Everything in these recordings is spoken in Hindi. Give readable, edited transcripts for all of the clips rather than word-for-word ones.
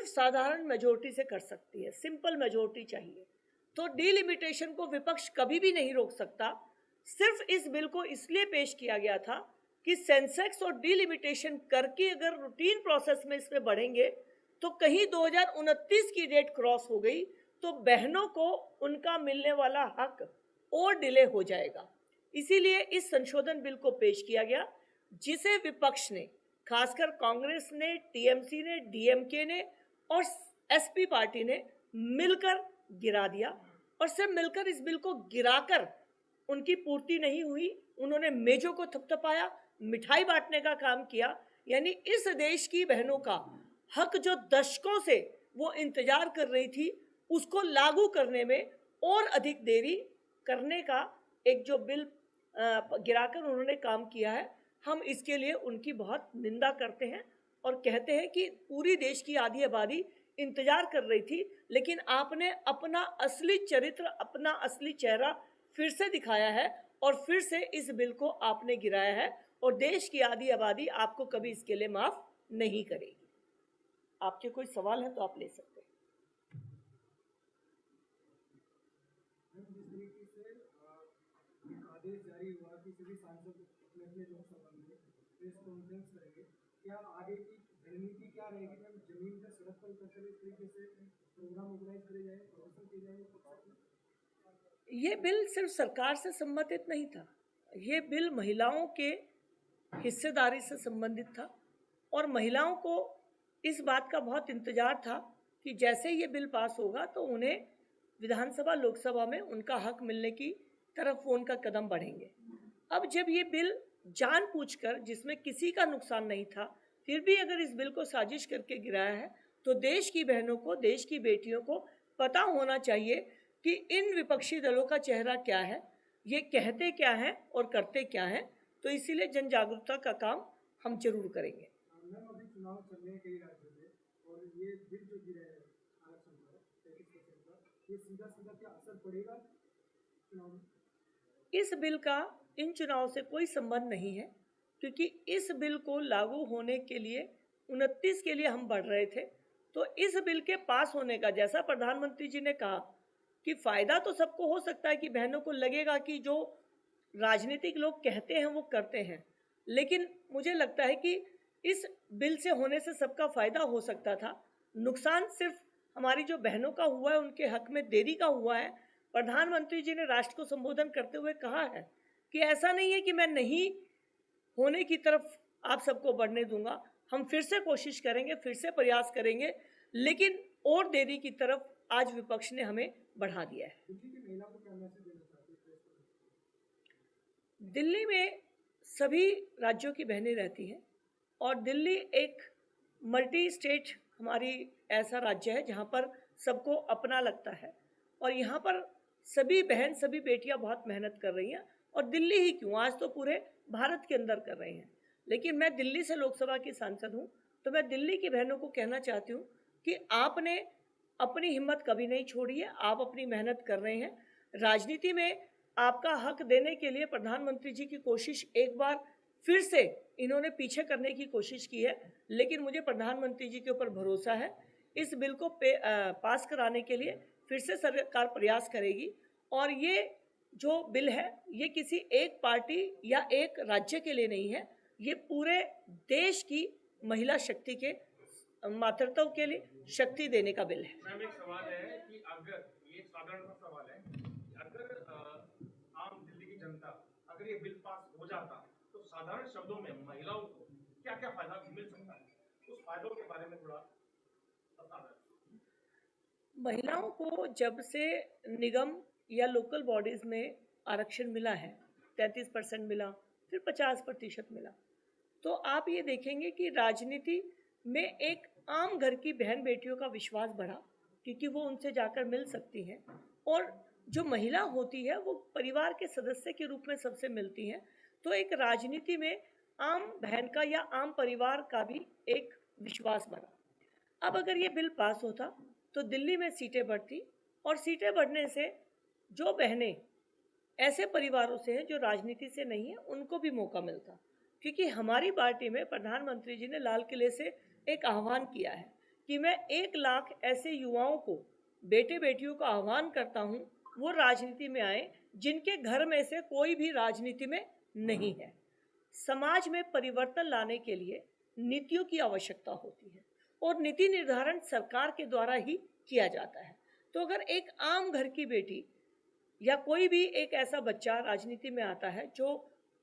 सिर्फ साधारण मेजोरिटी से कर सकती है, सिंपल मेजोरिटी चाहिए। तो डीलिमिटेशन को विपक्ष कभी भी नहीं रोक सकता। सिर्फ इस बिल को इसलिए पेश किया गया था कि सेंसेक्स और डीलिमिटेशन करके अगर रूटीन प्रोसेस में इसमें बढ़ेंगे तो कहीं 2029 की डेट क्रॉस हो गई तो बहनों को उनका मिलने वाला हक और डिले हो जाएगा। इसीलिए इस संशोधन बिल को पेश किया गया, जिसे विपक्ष ने, खासकर कांग्रेस ने, टीएमसी ने, डीएमके ने और एसपी पार्टी ने मिलकर गिरा दिया। और सिर्फ मिलकर इस बिल को गिराकर उनकी पूर्ति नहीं हुई, उन्होंने मेजों को थपथपाया, मिठाई बांटने का काम किया। यानी इस देश की बहनों का हक जो दशकों से वो इंतजार कर रही थी, उसको लागू करने में और अधिक देरी करने का एक जो बिल गिराकर उन्होंने काम किया है, हम इसके लिए उनकी बहुत निंदा करते हैं और कहते हैं कि पूरी देश की आधी आबादी इंतजार कर रही थी, लेकिन आपने अपना असली चरित्र, अपना असली चेहरा फिर से दिखाया है और फिर से इस बिल को आपने गिराया है और देश की आधी आबादी आपको कभी इसके लिए माफ नहीं करेगी। आपके कोई सवाल है तो आप ले सकते हैं। आदेश जारी हुआ कि सभी सांसद अपने लोकसभा में प्रेस कॉन्फ्रेंस करेंगे, क्या आगे की रणनीति क्या रहेगी? मैम, जमीन पर सड़क पर उतरकर इस तरीके से प्रोग्राम ऑर्गेनाइज करे जाए, प्रदर्शन किए जाएंगे? ये बिल सिर्फ सरकार से संबंधित नहीं था, ये बिल महिलाओं के हिस्सेदारी से संबंधित था और महिलाओं को इस बात का बहुत इंतजार था कि जैसे ये बिल पास होगा तो उन्हें विधानसभा, लोकसभा में उनका हक मिलने की तरफ वो उनका कदम बढ़ेंगे। अब जब ये बिल जानबूझकर, जिसमें किसी का नुकसान नहीं था, फिर भी अगर इस बिल को साजिश करके गिराया है तो देश की बहनों को, देश की बेटियों को पता होना चाहिए कि इन विपक्षी दलों का चेहरा क्या है, ये कहते क्या हैं और करते क्या हैं। तो इसीलिए जन जागरूकता का काम हम जरूर करेंगे। मैम, अभी चुनाव चल रहे हैं कई राज्यों में और ये बिल जो गिरा है आरक्षण पर 33% का, ये सीधा सीधा क्या असर पड़ेगा चुनाव में? इस बिल का इन चुनाव से कोई संबंध नहीं है, क्योंकि इस बिल को लागू होने के लिए 29 के लिए हम बढ़ रहे थे। तो इस बिल के पास होने का, जैसा प्रधानमंत्री जी ने कहा कि फायदा तो सबको हो सकता है कि बहनों को लगेगा कि जो राजनीतिक लोग कहते हैं वो करते हैं, लेकिन मुझे लगता है कि इस बिल से होने से सबका फायदा हो सकता था। नुकसान सिर्फ हमारी जो बहनों का हुआ है, उनके हक में देरी का हुआ है। प्रधानमंत्री जी ने राष्ट्र को संबोधन करते हुए कहा है कि ऐसा नहीं है कि मैं नहीं होने की तरफ आप सबको बढ़ने दूंगा, हम फिर से कोशिश करेंगे, फिर से प्रयास करेंगे, लेकिन और देरी की तरफ आज विपक्ष ने हमें बढ़ा दिया है। दिल्ली में सभी राज्यों की बहनें रहती हैं और दिल्ली एक मल्टी स्टेट हमारी ऐसा राज्य है जहाँ पर सबको अपना लगता है और यहाँ पर सभी बहन, सभी बेटियाँ बहुत मेहनत कर रही हैं। और दिल्ली ही क्यों, आज तो पूरे भारत के अंदर कर रही हैं। लेकिन मैं दिल्ली से लोकसभा की सांसद हूँ, तो मैं दिल्ली की बहनों को कहना चाहती हूँ कि आपने अपनी हिम्मत कभी नहीं छोड़ी है, आप अपनी मेहनत कर रहे हैं। राजनीति में आपका हक देने के लिए प्रधानमंत्री जी की कोशिश एक बार फिर से इन्होंने पीछे करने की कोशिश की है, लेकिन मुझे प्रधानमंत्री जी के ऊपर भरोसा है। इस बिल को पास कराने के लिए फिर से सरकार प्रयास करेगी और ये जो बिल है ये किसी एक पार्टी या एक राज्य के लिए नहीं है, ये पूरे देश की महिला शक्ति के, मातृत्व के लिए शक्ति देने का बिल है। मैम, एक सवाल है कि अगर ये साधारण सा सवाल है, अगर आम दिल्ली की जनता अगर ये बिल पास हो जाता तो साधारण शब्दों में महिलाओं को क्या क्या फायदा मिल सकता है, उस फायदों के बारे में थोड़ा बता दें। महिलाओं को जब से निगम या लोकल बॉडीज में आरक्षण मिला है, 33% मिला, फिर 50% मिला, तो आप ये देखेंगे कि राजनीति में एक आम घर की बहन बेटियों का विश्वास बढ़ा, क्योंकि वो उनसे जाकर मिल सकती हैं और जो महिला होती है वो परिवार के सदस्य के रूप में सबसे मिलती हैं। तो एक राजनीति में आम बहन का या आम परिवार का भी एक विश्वास बना। अब अगर ये बिल पास होता तो दिल्ली में सीटें बढ़ती और सीटें बढ़ने से जो बहनें ऐसे परिवारों से हैं जो राजनीति से नहीं है, उनको भी मौका मिलता। क्योंकि हमारी पार्टी में प्रधानमंत्री जी ने लाल किले से एक आह्वान किया है कि मैं 1 लाख ऐसे युवाओं को, बेटे बेटियों का आह्वान करता हूं, वो राजनीति में आए जिनके घर में से कोई भी राजनीति में नहीं है। समाज में परिवर्तन लाने के लिए नीतियों की आवश्यकता होती है और नीति निर्धारण सरकार के द्वारा ही किया जाता है। तो अगर एक आम घर की बेटी या कोई भी एक ऐसा बच्चा राजनीति में आता है जो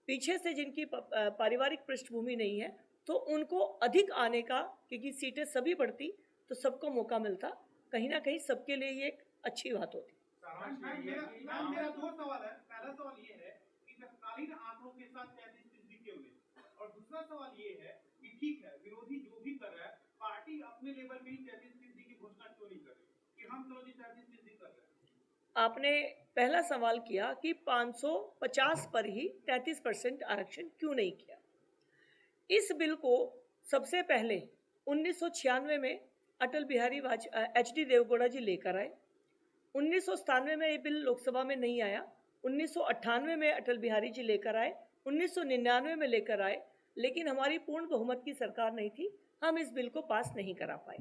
पीछे से जिनकी पारिवारिक पृष्ठभूमि नहीं है, तो उनको अधिक आने का, क्योंकि सीटें सभी बढ़ती तो सबको मौका मिलता, कहीं ना कहीं सबके लिए ये एक अच्छी बात होती। मेरा दो सवाल है। पहला सवाल ये है कि तत्कालीन आंकड़ों के साथ 33% क्यों नहीं, और दूसरा सवाल ये है कि ठीक है, विरोधी जो भी कर रहा है, पार्टी अपने लेवल में ही 33% की घोषणा क्यों नहीं कर रही कि हम चलो जी 33% कर रहे हैं। आपने पहला सवाल किया कि 550 पर ही 33% आरक्षण क्यों नहीं किया। इस बिल को सबसे पहले 1996 में अटल बिहारी HD देवगौड़ा जी लेकर आए। 1997 में ये बिल लोकसभा में नहीं आया। 1998 में अटल बिहारी जी लेकर आए। 1999 में लेकर आए, लेकिन हमारी पूर्ण बहुमत की सरकार नहीं थी, हम इस बिल को पास नहीं करा पाए।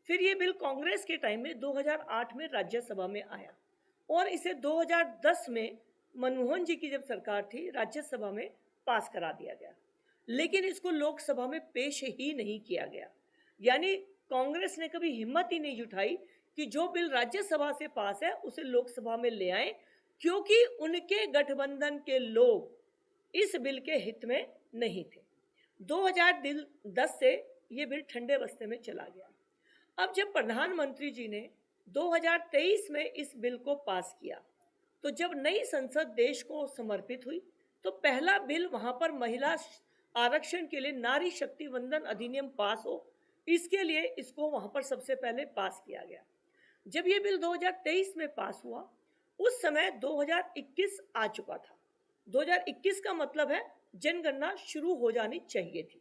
फिर ये बिल कांग्रेस के टाइम में 2008 में राज्यसभा में आया और इसे 2010 में मनमोहन जी की जब सरकार थी, राज्यसभा में पास करा दिया गया, लेकिन इसको लोकसभा में पेश ही नहीं किया गया। यानी कांग्रेस ने कभी हिम्मत ही नहीं जुटाई कि जो बिल राज्यसभा से पास है उसे लोकसभा में ले आए, क्योंकि उनके गठबंधन के लोग इस बिल के हित में नहीं थे। 2010 से ये बिल ठंडे बस्ते में चला गया। अब जब प्रधानमंत्री जी ने 2023 में इस बिल को पास किया, तो जब नई संसद देश को समर्पित हुई, तो पहला बिल वहां पर महिला आरक्षण के लिए नारी शक्ति वंदन अधिनियम पास हो, इसके लिए इसको वहां पर सबसे पहले पास किया गया। जब ये बिल 2023 में पास हुआ, उस समय 2021 आ चुका था। 2021 का मतलब है जनगणना शुरू हो जानी चाहिए थी।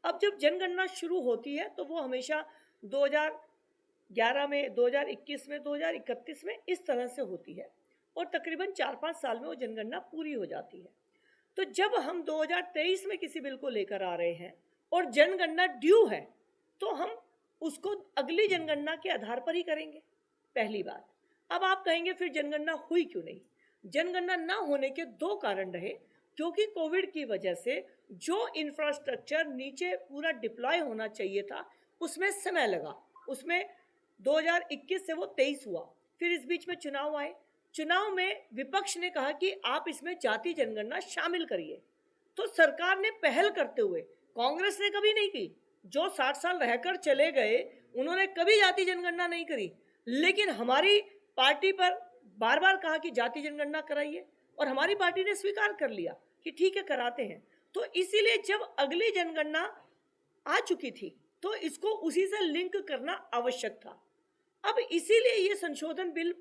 अब जब जनगणना शुरू होती है तो वो हमेशा 2011 में, 2021 में, 2031 में इस तरह से होती है और तकरीबन 4-5 साल में वो जनगणना पूरी हो जाती है। तो जब हम 2023 में किसी बिल को लेकर आ रहे हैं और जनगणना ड्यू है, तो हम उसको अगली जनगणना के आधार पर ही करेंगे, पहली बात। अब आप कहेंगे फिर जनगणना हुई क्यों नहीं? जनगणना ना होने के 2 कारण रहे, क्योंकि कोविड की वजह से जो इंफ्रास्ट्रक्चर नीचे पूरा डिप्लॉय होना चाहिए था उसमें समय लगा। उसमें 2021 से वो 23 हुआ। फिर इस बीच में चुनाव आए। चुनाव में विपक्ष ने कहा कि आप इसमें जाति जनगणना शामिल करिए, तो सरकार ने पहल करते हुए, कांग्रेस ने कभी नहीं की, जो 60 साल रहकर चले गए उन्होंने कभी जाति जनगणना नहीं करी, लेकिन हमारी पार्टी पर बार बार कहा कि जाति जनगणना कराइए और हमारी पार्टी ने स्वीकार कर लिया कि ठीक है कराते हैं। तो इसीलिए जब अगली जनगणना आ चुकी थी तो इसको उसी से लिंक करना आवश्यक था। अब इसीलिए ये संशोधन बिल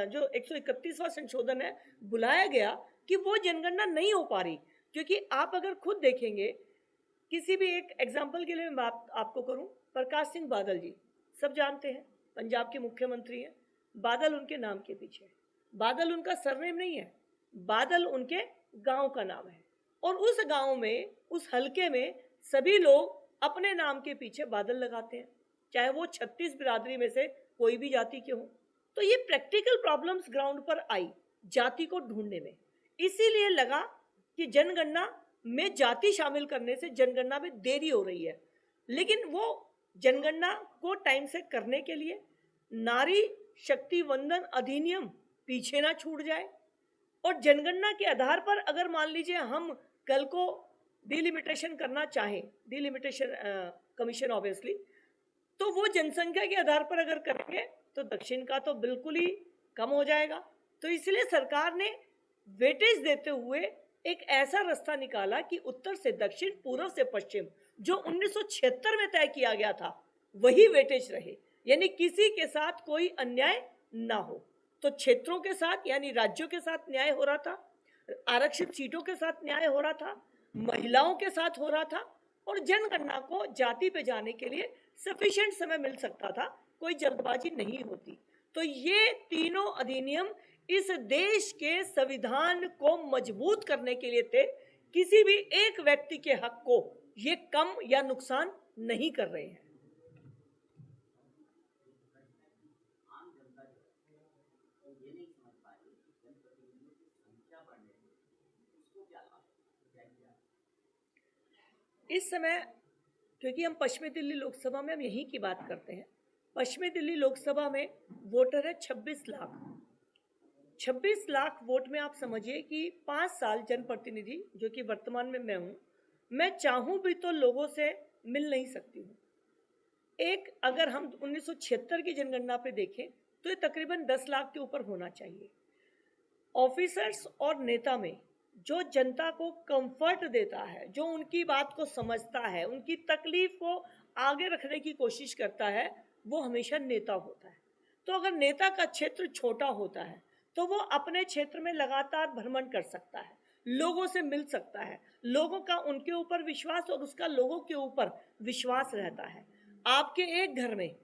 जो 131वां संशोधन है बुलाया गया कि वो जनगणना नहीं हो पा रही, क्योंकि आप अगर खुद देखेंगे, किसी भी एक एग्जाम्पल के लिए मैं आपको करूं, प्रकाश सिंह बादल जी सब जानते हैं, पंजाब के मुख्यमंत्री हैं। बादल उनके नाम के पीछे है, बादल उनका सरनेम नहीं है, बादल उनके गांव का नाम है और उस गांव में, उस हलके में सभी लोग अपने नाम के पीछे बादल लगाते हैं, चाहे वो 36 बिरादरी में से कोई भी जाति के हों। तो ये प्रैक्टिकल प्रॉब्लम्स ग्राउंड पर आई जाति को ढूंढने में, इसीलिए लगा कि जनगणना में जाति शामिल करने से जनगणना में देरी हो रही है। लेकिन वो जनगणना को टाइम से करने के लिए नारी शक्ति वंदन अधिनियम पीछे ना छूट जाए, और जनगणना के आधार पर अगर मान लीजिए हम कल को डिलिमिटेशन करना चाहें, डिलिमिटेशन कमीशन ऑब्वियसली, तो वो जनसंख्या के आधार पर अगर करेंगे तो दक्षिण का तो बिल्कुल ही कम हो जाएगा। तो इसलिए सरकार ने वेटेज देते हुए एक ऐसा रास्ता निकाला कि उत्तर से दक्षिण, पूर्व से पश्चिम, जो 1976 में तय किया गया था वही वेटेज रहे, यानी किसी के साथ कोई अन्याय ना हो। तो क्षेत्रों के साथ यानी राज्यों के साथ न्याय हो रहा था, आरक्षित सीटों के साथ न्याय हो रहा था, महिलाओं के साथ हो रहा था, और जनगणना को जाति पे जाने के लिए सफिशिएंट समय मिल सकता था, कोई जल्दबाजी नहीं होती। तो ये तीनों अधिनियम इस देश के संविधान को मजबूत करने के लिए थे, किसी भी एक व्यक्ति के हक को ये कम या नुकसान नहीं कर रहे हैं। ये नहीं समझ पा रही कि जनप्रतिनिधियों की संख्या बढ़ने से उसको क्या लाभ है? इस समय क्योंकि हम पश्चिमी दिल्ली लोकसभा में हम यहीं की बात करते हैं, पश्चिमी दिल्ली लोकसभा में वोटर है 26 लाख। 26 लाख वोट में आप समझिए कि 5 साल जनप्रतिनिधि, जो कि वर्तमान में मैं हूँ, मैं चाहूँ भी तो लोगों से मिल नहीं सकती हूँ। एक अगर हम 1976 की जनगणना पे देखें तो ये तकरीबन 10 लाख के ऊपर होना चाहिए। ऑफिसर्स और नेता में जो जनता को कंफर्ट देता है, जो उनकी बात को समझता है, उनकी तकलीफ को आगे रखने की कोशिश करता है, वो हमेशा नेता होता है। तो अगर नेता का क्षेत्र छोटा होता है तो वो अपने क्षेत्र में लगातार भ्रमण कर सकता है, लोगों से मिल सकता है, लोगों का उनके ऊपर विश्वास और उसका लोगों के ऊपर विश्वास रहता है। आपके एक घर में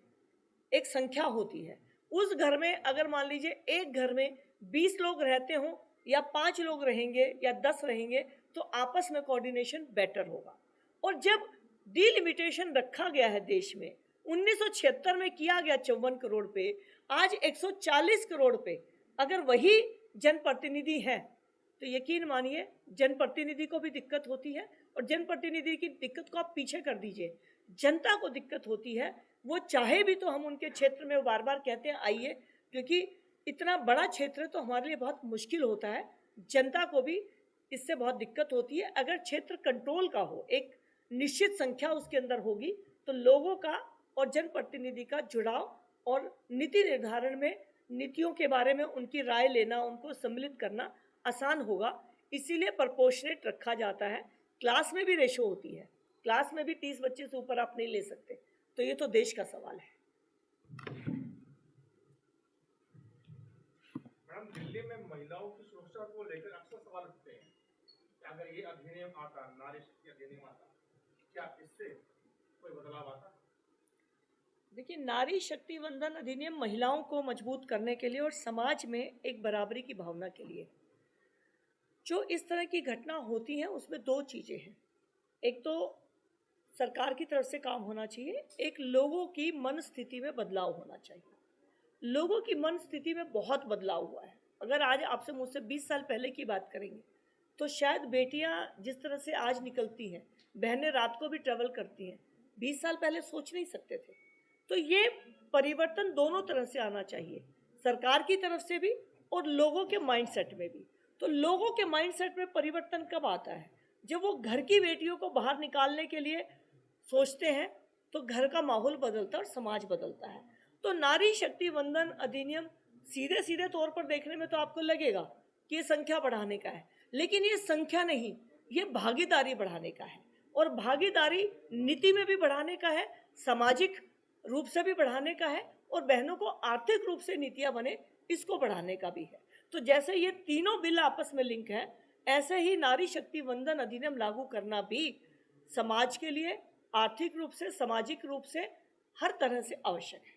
एक संख्या होती है, उस घर में अगर मान लीजिए एक घर में 20 लोग रहते हों या 5 लोग रहेंगे या 10 रहेंगे तो आपस में कोऑर्डिनेशन बेटर होगा। और जब डिलिमिटेशन रखा गया है देश में, 1976 में किया गया 54 करोड़ पे, आज 140 करोड़ पे अगर वही जनप्रतिनिधि हैं तो यकीन मानिए जनप्रतिनिधि को भी दिक्कत होती है। और जनप्रतिनिधि की दिक्कत को आप पीछे कर दीजिए, जनता को दिक्कत होती है। वो चाहे भी तो हम उनके क्षेत्र में बार बार कहते हैं आइए, क्योंकि इतना बड़ा क्षेत्र है तो हमारे लिए बहुत मुश्किल होता है, जनता को भी इससे बहुत दिक्कत होती है। अगर क्षेत्र कंट्रोल का हो, एक निश्चित संख्या उसके अंदर होगी तो लोगों का और जनप्रतिनिधि का जुड़ाव और नीति निर्धारण में, नीतियों के बारे में उनकी राय लेना, उनको सम्मिलित करना आसान होगा। इसीलिए प्रपोर्शनेट रखा जाता है। क्लास में भी रेशो होती है, क्लास में भी 30 बच्चे से ऊपर आप नहीं ले सकते। तो ये तो देश का सवाल है। मैडम, दिल्ली में महिलाओं की सुरक्षा को लेकर अक्सर सवाल उठते हैं कि अगर ये अधिनियम आता, नारी शक्ति अधिनियम आता, क्या इससे कोई बदलाव आता? देखिए, नारी शक्ति वंदन अधिनियम महिलाओं को मजबूत करने के लिए और समाज में एक बराबरी की भावना के लिए। जो इस तरह की घटना होती है उसमें 2 चीज़ें हैं। एक तो सरकार की तरफ से काम होना चाहिए, एक लोगों की मन स्थिति में बदलाव होना चाहिए। लोगों की मन स्थिति में बहुत बदलाव हुआ है। अगर आज आपसे मुझसे 20 साल पहले की बात करेंगे तो शायद बेटियां जिस तरह से आज निकलती हैं, बहनें रात को भी ट्रैवल करती हैं, 20 साल पहले सोच नहीं सकते थे। तो ये परिवर्तन दोनों तरह से आना चाहिए, सरकार की तरफ से भी और लोगों के माइंडसेट में भी। तो लोगों के माइंडसेट में परिवर्तन कब आता है? जब वो घर की बेटियों को बाहर निकालने के लिए सोचते हैं तो घर का माहौल बदलता है और समाज बदलता है। तो नारी शक्ति वंदन अधिनियम सीधे सीधे तौर पर देखने में तो आपको लगेगा कि ये संख्या बढ़ाने का है, लेकिन ये संख्या नहीं, ये भागीदारी बढ़ाने का है। और भागीदारी नीति में भी बढ़ाने का है, सामाजिक रूप से भी बढ़ाने का है, और बहनों को आर्थिक रूप से नीतियां बने इसको बढ़ाने का भी है। तो जैसे ये तीनों बिल आपस में लिंक है, ऐसे ही नारी शक्ति वंदन अधिनियम लागू करना भी समाज के लिए आर्थिक रूप से, सामाजिक रूप से हर तरह से आवश्यक है।